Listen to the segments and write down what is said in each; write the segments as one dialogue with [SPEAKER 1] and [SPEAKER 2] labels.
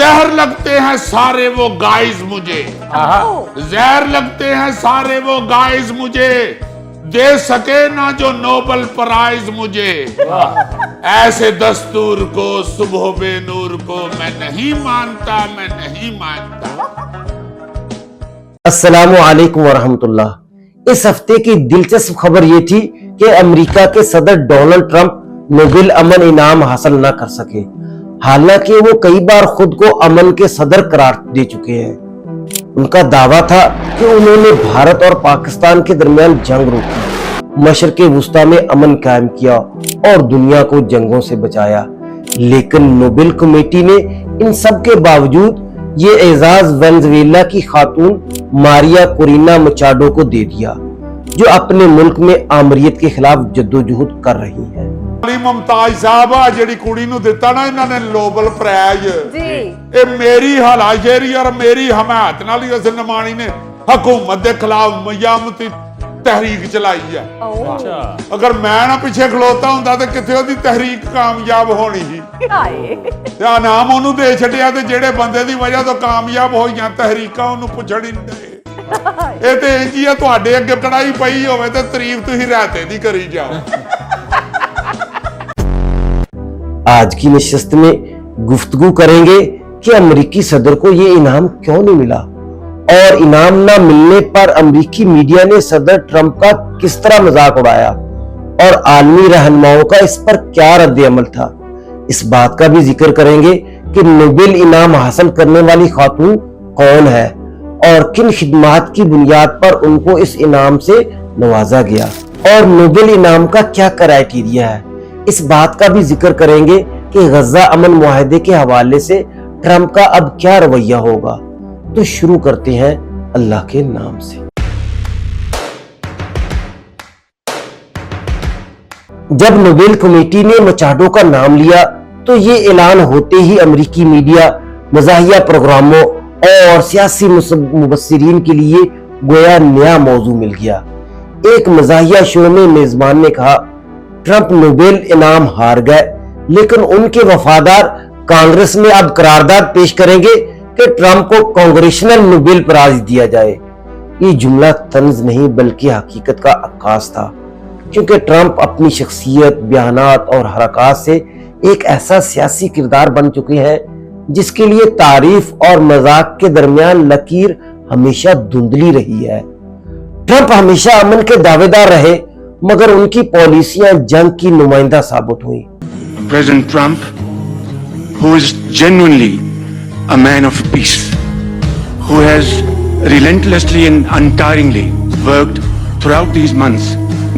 [SPEAKER 1] जहर लगते हैं सारे वो गाइज मुझे, जहर लगते हैं सारे वो गाइज मुझे, दे सके ना जो नोबल प्राइज मुझे, ऐसे दस्तूर को सुबह बेनूर को मैं नहीं मानता, मैं नहीं मानता।
[SPEAKER 2] अस्सलामु अलैकुम वरहमतुल्लाह। इस हफ्ते की दिलचस्प खबर ये थी कि अमेरिका के सदर डोनाल्ड ट्रंप नोबेल अमन इनाम हासिल न कर सके, हालांकि वो कई बार खुद को अमन के सदर करार दे चुके हैं। उनका दावा था कि उन्होंने भारत और पाकिस्तान के दरमियान जंग रोकी, मशरक़े वुस्ता में अमन कायम किया और दुनिया को जंगों से बचाया। लेकिन नोबेल कमेटी ने इन सब के बावजूद ये एजाज वेनेजुएला की खातून मारिया कोरिना मचाडो को दे दिया, जो अपने मुल्क में आमरीत के खिलाफ जद्दोजहद कर रही है।
[SPEAKER 1] मुमताज साहब आ जिहड़ी कुड़ी नूं दिता ना इन्होंने नोबेल प्राइज, ये मेरी हलाशेरी और मेरी हमायत नाल ही निमाणी ने हुकूमत के खिलाफ मयामती तहरीक चलाई है। अगर मैं ना पिछे खलोता हुंदा ते किथे ओदी तहरीक कामयाब होनी ही। ते नाम ओनू दे छड्डिया ते जेड़े बंदे दी वजह तो कामयाब होईयां तहरीकां ओनू पुछड़ ही नहीं दे। ਇਹ ਤੇ ਇੰਜ ਹੀ ਆ, ਤੁਹਾਡੇ ਅੱਗੇ ਕੜਾਈ ਪਈ ਹੋਵੇ ਤੇ ਤਾਰੀਫ ਤੁਸੀਂ ਰਾਤੇ ਦੀ ਕਰੀ ਜਾਓ।
[SPEAKER 2] आज की नशिस्त में गुफ्तगू करेंगे कि अमेरिकी सदर को ये इनाम क्यों नहीं मिला और इनाम ना मिलने पर अमेरिकी मीडिया ने सदर ट्रंप का किस तरह मजाक उड़ाया और आलमी रहनुमाओं का इस पर क्या रद्द-ए-अमल था। इस बात का भी जिक्र करेंगे कि नोबेल इनाम हासिल करने वाली खातून कौन है और किन खिदमात की बुनियाद पर उनको इस इनाम से नवाजा गया और नोबेल इनाम का क्या क्राइटेरिया है। इस बात का भी जिक्र करेंगे कि गजा अमन मुआहदे के हवाले से ट्रंप का अब क्या रवैया होगा। तो शुरू करते हैं अल्लाह के नाम से। जब नोबेल कमेटी ने मचाडो का नाम लिया तो ये ऐलान होते ही अमेरिकी मीडिया, मज़ाहिया प्रोग्रामों और सियासी मुबस्सिरीन के लिए गोया नया मौजू मिल गया। एक मज़ाहिया शो में मेजबान ने कहा, ट्रंप नोबेल इनाम हार गए, लेकिन उनके वफादार कांग्रेस में अब करारदाद पेश करेंगे कि ट्रंप को कांग्रेशनल नोबेल प्राइज दिया जाए। ये जुमला तंज नहीं बल्कि हकीकत का अक्कास था, क्योंकि ट्रंप अपनी शख्सियत, बयानात और हरकत से एक ऐसा सियासी किरदार बन चुके हैं जिसके लिए तारीफ और मजाक के दरमियान लकीर हमेशा धुंधली रही है। ट्रंप हमेशा अमन के दावेदार रहे, मगर उनकी पॉलिसियां जंग की नुमाइंदा साबित हुई।
[SPEAKER 3] President Trump, who is genuinely a man of peace, who has relentlessly and untiringly worked throughout these months,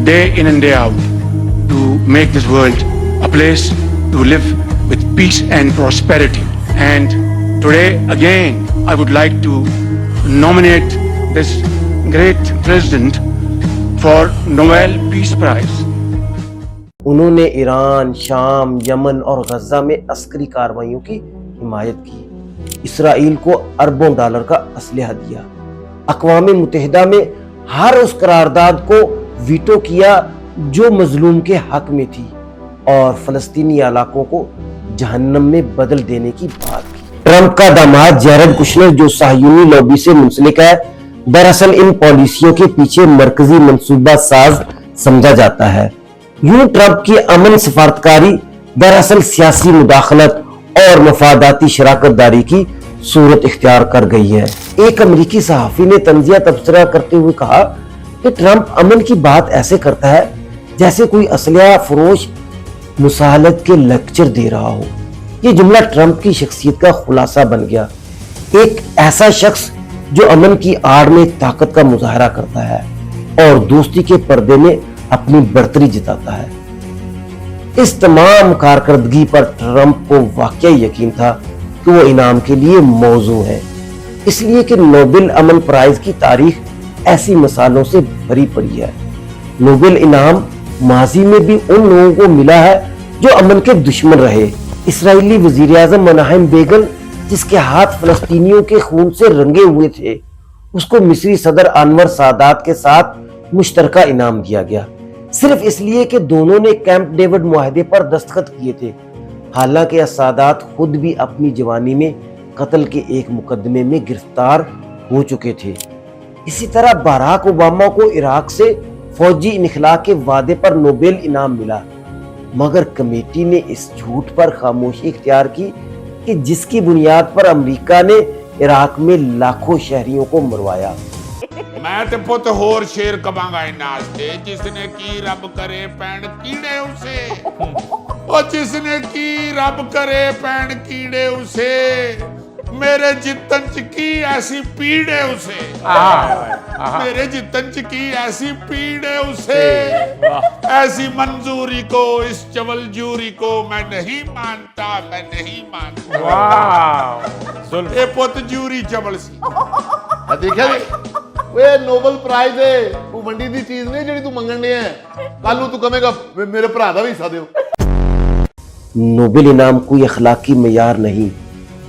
[SPEAKER 3] day in and day out, to make this world a place to live with peace and prosperity. And today again I would like to nominate this great president for Nobel Peace Prize.
[SPEAKER 2] उन्होंने Iran, शाम, Yemen और गजा में अस्करी कार्रवाइयों की हिमायत की, Israel को अरबों dollar का असलहा दिया, अक़वाम मुत्तहिदा में हर उस करारदाद को वीटो किया जो मजलूम के हक में थी और फलस्तीनी इलाकों को जहन्नम में बदल देने की बात की। ट्रंप का दामाद जैरेड कुशनर, जो साहयूनी लॉबी से मुंसलिक है, दरअसल इन पॉलिसियों के पीछे मरकजी मंसूबा साज समझा जाता है। यूं ट्रंप की अमन सफारतकारी दरअसल सियासी मुदाखलत और मफादाती शराकतदारी की सूरत इख्तियार कर गई है। एक अमेरिकी सहाफी ने तंजिया तबसरा करते हुए कहा कि ट्रंप अमन की बात ऐसे करता है जैसे कोई असलहा फरोश मुसालत के लेक्चर दे रहा हो। ये जुमला ट्रंप की शख्सियत का खुलासा बन गया, एक ऐसा शख्स जो अमन की आड़ में ताकत का मुजाहरा करता है और दोस्ती के पर्दे में अपनी बर्तरी जताता है। इस तमाम कारकर्दगी पर ट्रंप को वाकई यकीन था कि वो इनाम के लिए मौजू है, इसलिए कि नोबेल अमन प्राइज की तारीख ऐसी मिसालों से भरी पड़ी है। नोबेल इनाम माजी में भी उन लोगों को मिला है जो अमन के दुश्मन रहे। इसराइली वजीर आज़म मेनाहेम बेगन, जिसके हाथ फलस्तीनियों के खून से रंगे हुए थे, उसको मिस्री सदर अनवर सादात के साथ मुश्तरका इनाम दिया गया, सिर्फ इसलिए कि दोनों ने कैंप डेविड मुआहदे पर दस्तखत किए थे। हालांकि सादात खुद भी अपनी जवानी में कत्ल के एक मुकदमे में गिरफ्तार हो चुके थे। इसी तरह बराक ओबामा को इराक से फौजी इनखला के वादे पर नोबेल इनाम मिला, मगर कमेटी ने इस झूठ पर खामोशी इख्तियार की कि जिसकी बुनियाद पर अमेरिका ने इराक में लाखों शहरियों को मरवाया।
[SPEAKER 1] मैं ते पुत होर शेर कमांगा नास्ते, जिसने की रब करे पैण कीड़े उसे, और जिसने की रब करे पैण कीड़े उसे, मेरे जितन च की ऐसी पीड़े उसे, मेरे जितन च की ऐसी पीड़े उसे, ऐसी मंजूरी को इस चवल जूरी को मैं नहीं मानता, मैं नहीं मानता। ये पुत जूरी चवल सी।
[SPEAKER 4] देखिया ਓਏ ਨੋਬਲ ਪ੍ਰਾਈਜ਼ ਹੈ, ਉਹ ਮੰਡੀ ਦੀ ਚੀਜ਼ ਨਹੀਂ ਜਿਹੜੀ ਤੂੰ ਮੰਗਣ ਡਿਆ ਹੈ। ਕੱਲ ਨੂੰ ਤੂੰ ਕਹੇਗਾ ਮੇਰੇ ਭਰਾ ਦਾ ਵੀ ਹਿੱਸਾ ਦਿਓ।
[SPEAKER 2] नोबेल इनाम कोई अखलाकी मेयार नहीं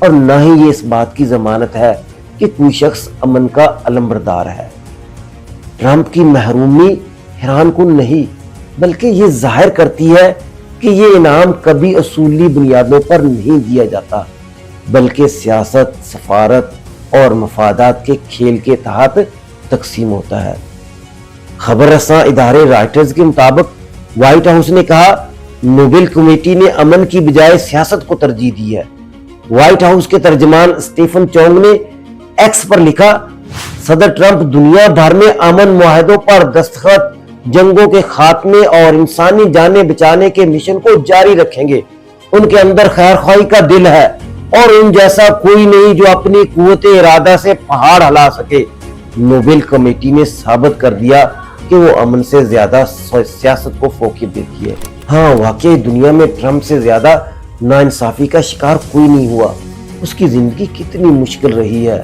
[SPEAKER 2] और न ही ये इस बात की जमानत है कि कोई शख्स अमन का अलमबरदार है। ट्रंप की महरूमी हैरान कुन नहीं, बल्कि ये जाहिर करती है कि ये इनाम कभी असूली बुनियादों पर नहीं दिया जाता, बल्कि सियासत, सफारत और मफादात के खेल के तहत तकसीम होता है। खबर रसां इदारे रॉयटर्स के मुताबिक व्हाइट हाउस ने कहा नोबेल कमेटी ने अमन की बजाय सियासत को तरजीह दी है। व्हाइट हाउस के तर्जमान स्टीफन चोंग ने एक्स पर लिखा, सदर ट्रंप दुनिया भर में अमन मुआहदों पर दस्तखत, जंगों के खात्मे और इंसानी जानें बचाने के मिशन को जारी रखेंगे। उनके अंदर खैर ख्वाही का दिल है और उन जैसा कोई नहीं जो अपनी कुव्वत इरादा से पहाड़ हिला सके। नोबेल कमेटी ने साबित कर दिया कि वो अमन से ज्यादा सियासत को फोकियत देती है। हाँ, वाकई दुनिया में ट्रंप से ज्यादा नाइंसाफी का शिकार कोई नहीं हुआ। उसकी जिंदगी कितनी मुश्किल रही है।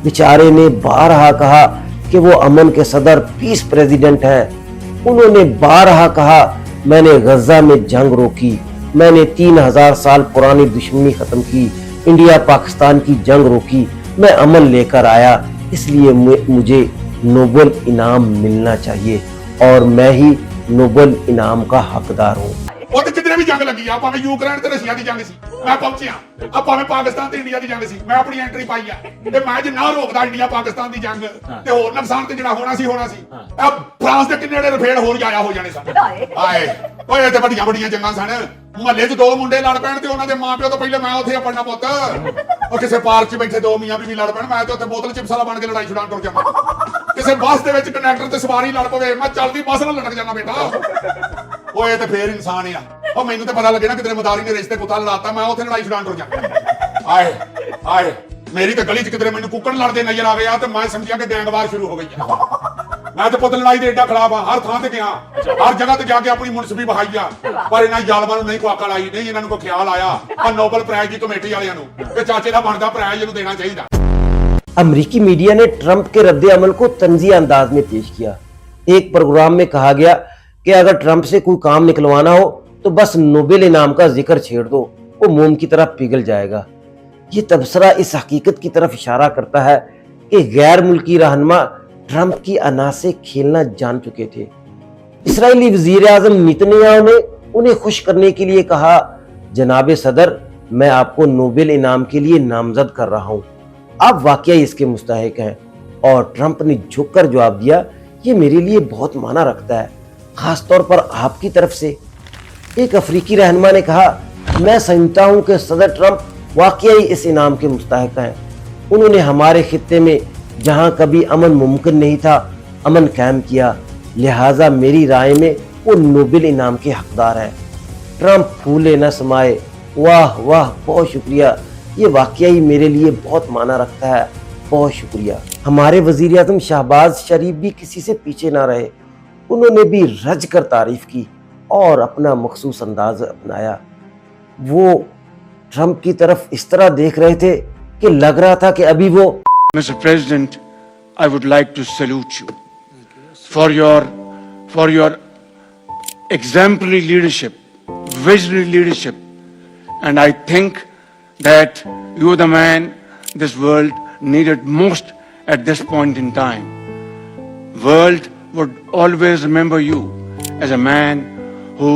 [SPEAKER 2] बेचारे ने बारहा कहा कि वो अमन के सदर, पीस प्रेसिडेंट हैं। उन्होंने बारहा कहा, मैंने गजा में जंग रोकी, मैंने 3000 साल पुरानी दुश्मनी खत्म की, इंडिया पाकिस्तान की जंग रोकी, मैं अमन लेकर आया, इसलिए मुझे नोबेल इनाम मिलना चाहिए और मैं ही नोबेल इनाम का हकदार हूँ।
[SPEAKER 1] ਉਹ ਤੇ ਕਿਧਰੇ ਵੀ ਜੰਗ ਲੱਗੀ ਆ, ਭਾਵੇਂ ਯੂਕਰੇਨ ਤੇ ਰਸ਼ੀਆ ਦੀ ਜੰਗ ਸੀ, ਮੈਂ ਪਹੁੰਚਿਆ। ਆ ਭਾਵੇਂ ਪਾਕਿਸਤਾਨ ਤੇ ਇੰਡੀਆ ਦੀ ਜੰਗ ਸੀ, ਮੈਂ ਆਪਣੀ ਐਂਟਰੀ ਪਾਈ ਆ। ਤੇ ਮੈਂ ਜੇ ਨਾ ਰੋਕਦਾ ਇੰਡੀਆ ਪਾਕਿਸਤਾਨ ਦੀ ਜੰਗ ਤੇ ਹੋਰ ਨੁਕਸਾਨ ਤੇ ਜਿਹੜਾ ਹੋਣਾ ਸੀ ਹੋਣਾ ਸੀ। ਆ ਫਰਾਂਸ ਦੇ ਕਿੰਨੇ ਜਿਹੜੇ ਰਫੇੜ ਹੋਰ ਜਾਇਆ ਹੋ ਜਾਣੇ ਸਨ। ਆਏ ਓਏ ਇਹ ਤੇ ਵੱਡੀਆਂ ਵੱਡੀਆਂ ਜੰਗਾਂ ਸਨ। ਮਹੱਲੇ 'ਚ ਦੋ ਮੁੰਡੇ ਲੜ ਪੈਣ ਤੇ ਉਹਨਾਂ ਦੇ ਮਾਂ ਪਿਓ ਤੋਂ ਪਹਿਲੇ ਮੈਂ ਉੱਥੇ ਆਪਣਾ ਪੁੱਤ, ਉਹ ਕਿਸੇ ਪਾਰਕ 'ਚ ਬੈਠੇ ਦੋ ਮੀਆਂ ਬੀਵੀ ਲੜ ਪੈਣ, ਮੈਂ ਤੇ ਉੱਥੇ ਬੋਤਲ ਚਿਪਸ ਵਾਲਾ ਬਣ ਕੇ ਲੜਾਈ ਛੁਡਾਉਣ ਟੁਰ ਜਾਵਾਂ। ਕਿਸੇ ਬੱਸ ਦੇ ਵਿੱਚ ਕੰਡਕਟਰ ਤੇ ਸਵਾਰੀ ਲੜ ਪਵੇ, ਮੈਂ ਚੱਲਦੀ ਬੱਸ ਨਾਲ ਲਟਕ ਜਾਣਾ ਬੇਟਾ। ਓਏ ਤੇ ਫੇਰ ਇਨਸਾਨ ਆ। ਉਹ ਮੈਨੂੰ ਤੇ ਪਤਾ ਲੱਗੇ ਨਾ ਕਿਤੇ ਮਦਾਰੀ ਨੇ ਰਿਸ਼ਤੇ ਕੁੱਤਾ ਲੜਾਤਾ, ਮੈਂ ਉੱਥੇ ਲੜਾਈ ਛੁਡਾਉਣ ਟੁਰ ਜਾਵਾਂ। ਆਏ ਆਏ ਮੇਰੀ ਤੇ ਗਲੀ 'ਚ ਕਿਤੇ ਮੈਨੂੰ ਕੁੱਕੜ ਲੜਦੇ ਨਜ਼ਰ ਆ ਗਿਆ ਤੇ ਮੈਂ ਸਮਝਿਆ ਕਿ ਗੈਂਗਵਾਰ ਸ਼ੁਰੂ ਹੋ ਗਈ ਆ। ਮੈਂ ਤੇ ਪੁੱਤ ਲੜਾਈ ਦੇ ਏਡਾ ਖਿਲਾਫ ਆ, ਹਰ ਥਾਂ ਤੇ ਗਿਆ, ਹਰ ਜਗ੍ਹਾ ਤੇ ਜਾ ਕੇ ਆਪਣੀ ਮੁਨਸਬੀ ਬਹਾਈ ਆ, ਪਰ ਇਹਨਾਂ ਜ਼ਾਲਮਾਂ ਨੂੰ ਨਹੀਂ ਕੋਈ ਅਕਲ ਆਈ, ਨਹੀਂ ਇਹਨਾਂ ਨੂੰ ਕੋਈ ਖਿਆਲ ਆਇਆ ਆ ਨੋਬਲ ਪ੍ਰਾਈਜ਼ ਦੀ ਕਮੇਟੀ ਵਾਲਿਆਂ ਨੂੰ ਕਿ ਚਾਚੇ ਦਾ ਬਣਦਾ ਪ੍ਰਾਈਜ਼ ਇਹਨੂੰ ਦੇਣਾ ਚਾਹੀਦਾ।
[SPEAKER 2] अमरीकी मीडिया ने ट्रंप के रद्द अमल को तंज़िया अंदाज में पेश किया। एक प्रोग्राम में कहा गया कि अगर ट्रंप से कोई काम निकलवाना हो तो बस नोबेल इनाम का जिक्र छेड़ दो, वो मोम की तरह पिघल जाएगा। ये तबसरा इस हकीकत की तरफ इशारा करता है कि गैर मुल्की रहनुमा ट्रंप की अना से खेलना जान चुके थे। इसराइली वजीर आजम नेतन्याहू ने उन्हें खुश करने के लिए कहा, जनाब सदर, मैं आपको नोबेल इनाम के लिए नामजद कर रहा हूँ, आप वाकई इसके मुस्तहिक हैं। और ट्रंप ने झुककर जवाब दिया, ये मेरे लिए बहुत माना रखता है, खास तौर पर आपकी तरफ से। एक अफ्रीकी रहनुमा ने कहा, मैं समझता हूँ कि सदर ट्रंप वाकई इस इनाम के मुस्तहिक हैं। उन्होंने हमारे खित्ते में जहाँ कभी अमन मुमकिन नहीं था, अमन कायम किया, लिहाजा मेरी राय में वो नोबेल इनाम के हकदार हैं। ट्रंप फूले न समाये, वाह वाह, बहुत शुक्रिया, ये वाकई मेरे लिए बहुत माना रखता है, बहुत शुक्रिया। हमारे वजीर आज़म शहबाज शरीफ भी किसी से पीछे ना रहे, उन्होंने भी रज कर तारीफ की और अपना मखसूस अंदाज अपनाया। वो ट्रंप की तरफ इस तरह देख रहे थे कि लग रहा था कि अभी वो
[SPEAKER 3] Mr. President, I would like to salute you for your exemplary leadership, visionary leadership, and I think that you are the man this world needed most at this point in time. World would always remember you as a man who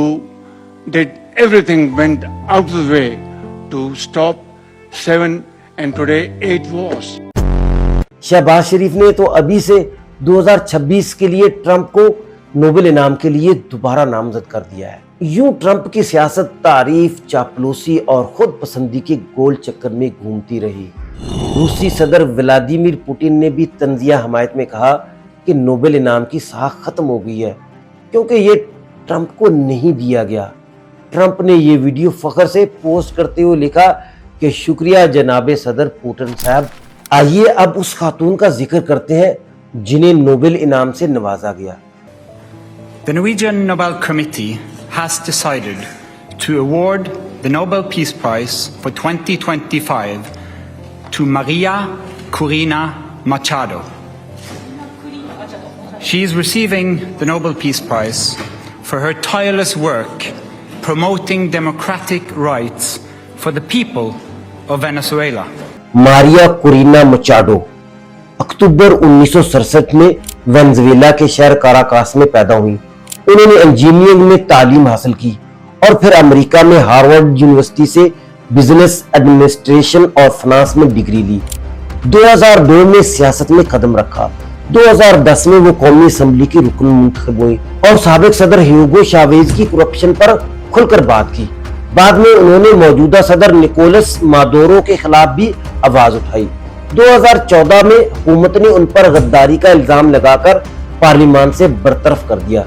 [SPEAKER 3] did everything, went out of the way to stop 7 and today 8 wars.
[SPEAKER 2] Shahbaz शरीफ ने तो अभी से 2026 के लिए Trump को Nobel इनाम के लिए दोबारा नामजद कर दिया है। यूं ट्रंप की सियासत तारीफ, चापलूसी और खुद पसंदी के गोल चक्कर में घूमती रही। रूसी सदर व्लादिमीर पुतिन ने भी तंजिया हमायत में कहा कि नोबेल इनाम की साख खत्म हो गई है क्योंकि ये ट्रंप को नहीं दिया गया। ट्रंप ने ये वीडियो फख्र से पोस्ट करते हुए लिखा कि शुक्रिया जनाबे सदर पुतिन साहब। आइए अब उस खातून का जिक्र करते हैं जिन्हें नोबेल इनाम से नवाजा गया।
[SPEAKER 5] The Norwegian Nobel Committee has decided to award the Nobel Peace Prize for 2025 to Maria Corina Machado. She is receiving the Nobel Peace Prize for her tireless work promoting democratic rights for the people of Venezuela.
[SPEAKER 2] Maria Corina Machado अक्टूबर 1967 में Venezuela के शहर Caracas में पैदा हुई। उन्होंने engineering में तालीम हासिल की और फिर अमेरिका में हार्वर्ड यूनिवर्सिटी से बिजनेस एडमिनिस्ट्रेशन और फाइनेंस में डिग्री ली। 2002 में सियासत में कदम रखा। 2010 में वो कौमी असेंबली की रुकन मुंतखब हुई और साबिक सदर ह्यूगो चावेज की करप्शन पर खुलकर बात की। बाद में उन्होंने मौजूदा सदर निकोलस मादुरो के खिलाफ भी आवाज उठाई। 2014 में हुकूमत ने उन पर गद्दारी का इल्जाम लगाकर पार्लियामान से बरतरफ कर दिया।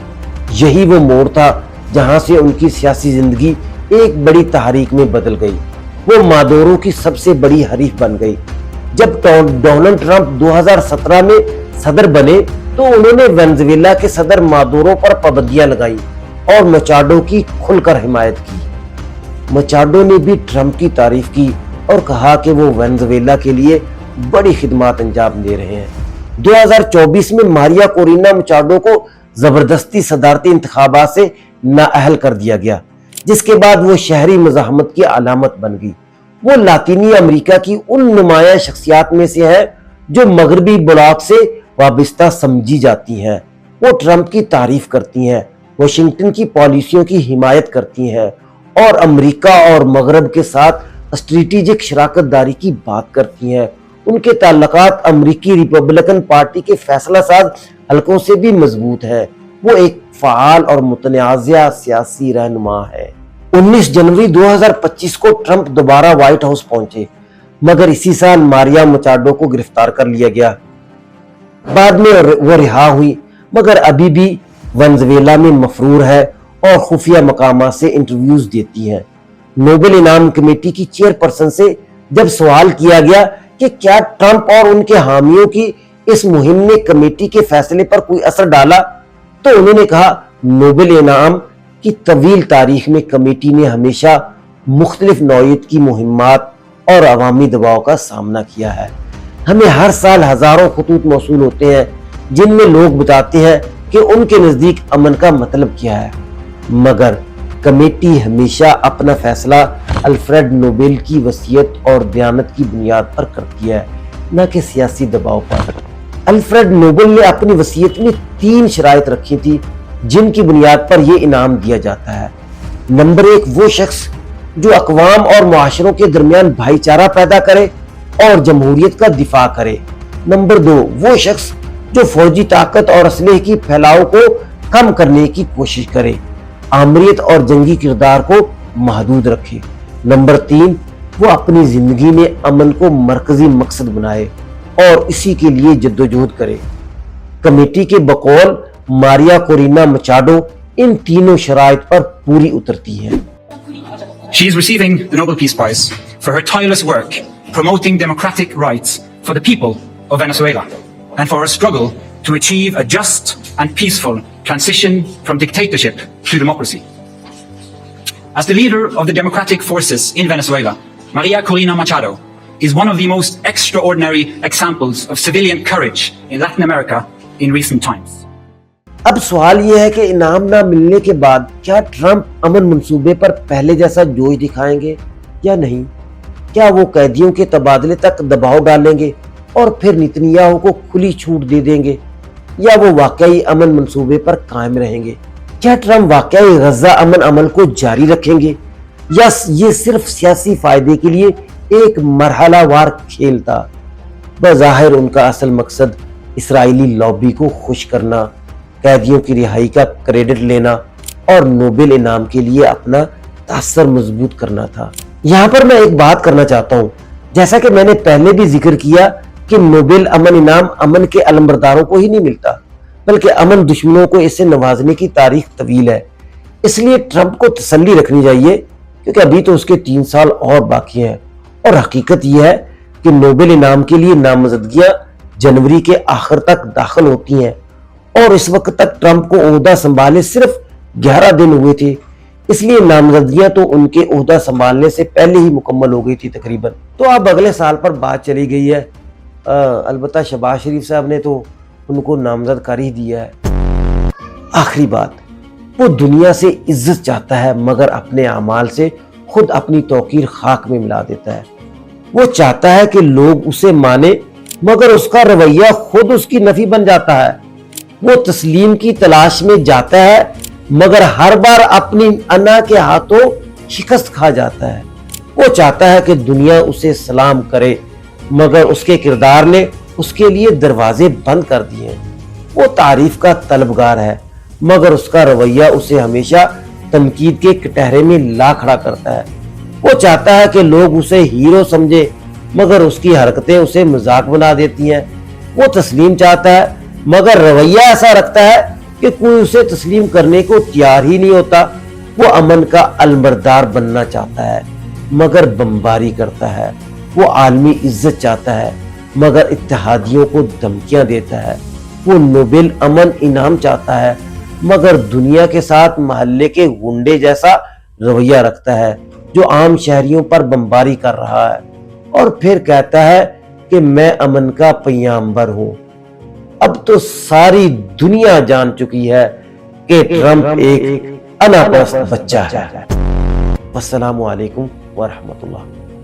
[SPEAKER 2] यही वो मोड़ था जहां से उनकी सियासी जिंदगी एक बड़ी तहरीक में बदल गई। वो मादुरो की सबसे बड़ी हरीफ बन गई। जब डोनाल्ड ट्रंप 2017 में सदर बने तो उन्होंने वेनेजुएला के सदर मादुरो पर पाबंदियां लगाई और मचाडो की खुलकर हिमायत की। मचाडो ने भी ट्रंप की तारीफ की और कहा कि वो वेनेजुएला के लिए बड़ी खिदमत अंजाम दे रहे हैं। 2024 में मारिया कोरिना मचाडो को जबरदस्ती सदारती इंतखाबात से नाअहल कर दिया गया, जिसके बाद वो शहरी मज़ाहमत की अलामत बन गई। वो लातीनी अमेरिका की उन नुमाया शख्सियात में से है जो मगरबी ब्लॉक से वाबस्ता समझी जाती हैं। वो ट्रंप की तारीफ करती हैं, वाशिंगटन की पॉलिसियों की हिमायत करती हैं और अमेरिका और मगरब के साथ स्ट्रेटेजिक शराकत दारी की बात करती हैं। उनके ताल्लुकात अमेरिकी रिपब्लिकन पार्टी के फैसला साज हलकों से भी मजबूत है। वो एक फाल और मुतनाज़िया सियासी रहनुमा है। 19 जनवरी 2025 को ट्रंप दोबारा व्हाइट हाउस पहुंचे, मगर इसी साल मारिया मचाडो को गिरफ्तार कर लिया गया। बाद में वो रिहा हुई, मगर अभी भी वेनेजुएला में मफरूर है और खुफिया मकामात से इंटरव्यूज देती है। नोबेल इनाम कमेटी की चेयरपर्सन से जब सवाल किया गया कि क्या ट्रंप और उनके हामियों की इस मुहिम ने कमेटी के फैसले पर कोई असर डाला, तो उन्होंने कहा, नोबेल इनाम की तवील तारीख में कमेटी ने हमेशा मुख्तलिफ नौयत की मुहिम्मात और अवामी दबाव का सामना किया है। हमें हर साल हजारों खतूत मौसूल होते हैं जिनमें लोग बताते हैं कि उनके नजदीक अमन का मतलब क्या है, मगर कमेटी हमेशा अपना फैसला अल्फ्रेड नोबेल की वसीयत और दयानत की बुनियाद पर करती है, न कि सियासी दबाव पर। अल्फ्रेड नोबेल ने अपनी वसीयत में 3 शराइत रखी थी जिनकी बुनियाद पर यह इनाम दिया जाता है। नंबर 1, वो शख्स जो अक़वाम और मुआशरों के दरमियान भाईचारा पैदा करे और जमहूरियत का दिफा करे। नंबर 2, वो शख्स जो फौजी ताकत और असलहे की फैलाव को कम करने की कोशिश करे, आमरीत और जंगी किरदार को महदूद रखे। नंबर 3, वो अपनी जिंदगी में अमन को मरकजी मकसद बनाए और इसी के लिए जद्दोजहद करे। कमेटी के बकौल मारिया कोरिना मचाडो इन तीनों शराइत पर पूरी उतरती है।
[SPEAKER 5] She is receiving the Nobel Peace Prize for her tireless work promoting democratic rights for the people of Venezuela and for her struggle to achieve a just and peaceful transition from dictatorship to democracy. As the leader of the democratic forces in Venezuela, Maria Corina Machado is one of the most extraordinary examples of civilian courage in Latin America in recent times.
[SPEAKER 2] अब सवाल यह है कि इनाम ना मिलने के बाद क्या ट्रंप अमन मंसूबे पर पहले जैसा जोश दिखाएंगे या नहीं? क्या वो कैदियों के तबादले तक दबाव डालेंगे और फिर नेतन्याहू को खुली छूट दे देंगे, या वो वाकई अमन मंसूबे पर कायम रहेंगे? क्या ट्रंप वाकई गजा अमन अमल को जारी रखेंगे या ये सिर्फ सियासी फायदे के लिए ایک مرحلہ وار کھیل تھا۔ بظاہر ان کا اصل مقصد اسرائیلی لابی کو خوش کرنا، قیدیوں کی رہائی کا کریڈٹ لینا اور نوبل انعام کے لیے اپنا تاثر مضبوط کرنا تھا۔ یہاں پر میں ایک بات کرنا چاہتا ہوں، جیسا کہ میں نے پہلے بھی ذکر کیا کہ نوبل امن انعام امن کے علمبرداروں کو ہی نہیں ملتا، بلکہ امن دشمنوں کو اسے نوازنے کی تاریخ طویل ہے۔ اس لیے ٹرمپ کو تسلی رکھنی چاہیے، کیونکہ ابھی تو اس کے 3 سال اور باقی ہیں، اور حقیقت یہ ہے کہ نوبل انعام کے لیے نامزدگیاں جنوری کے آخر تک داخل ہوتی ہیں، اور اس وقت تک ٹرمپ کو عہدہ سنبھالے صرف 11 دن ہوئے تھے، اس لیے نامزدگیاں تو ان کے عہدہ سنبھالنے سے پہلے ہی مکمل ہو گئی تھی تقریباً۔ تو اب اگلے سال پر بات چلی گئی ہے، البتہ شہباز شریف صاحب نے تو ان کو نامزد کر ہی دیا ہے۔ آخری بات، وہ دنیا سے عزت چاہتا ہے مگر اپنے اعمال سے خود اپنی توقیر خاک میں ملا دیتا ہے۔ وہ چاہتا ہے کہ لوگ اسے مانے مگر اس کا رویہ خود اس کی نفی بن جاتا ہے۔ وہ تسلیم کی تلاش میں جاتا ہے مگر ہر بار اپنی انا کے ہاتھوں شکست کھا جاتا ہے۔ وہ چاہتا ہے کہ دنیا اسے سلام کرے مگر اس کے کردار نے اس کے لیے دروازے بند کر دیے۔ وہ تعریف کا طلبگار ہے مگر اس کا رویہ اسے ہمیشہ تنقید کے کٹہرے میں لا کھڑا کرتا ہے۔ وہ چاہتا ہے کہ لوگ اسے ہیرو سمجھے مگر اس کی حرکتیں اسے مذاق بنا دیتی ہیں۔ وہ تسلیم چاہتا ہے مگر رویہ ایسا رکھتا ہے کہ کوئی اسے تسلیم کرنے کو تیار ہی نہیں ہوتا۔ وہ امن کا علمبردار بننا چاہتا ہے مگر بمباری کرتا ہے۔ وہ عالمی عزت چاہتا ہے مگر اتحادیوں کو دھمکیاں دیتا ہے۔ وہ نوبل امن انعام چاہتا ہے مگر دنیا کے ساتھ محلے کے غنڈے جیسا رویہ رکھتا ہے جو عام شہریوں پر بمباری کر رہا ہے، اور پھر کہتا ہے کہ میں امن کا پیامبر ہوں۔ اب تو ساری دنیا جان چکی ہے کہ ٹرمپ ایک انا پرست بچہ ہے۔ السلام علیکم ورحمۃ اللہ۔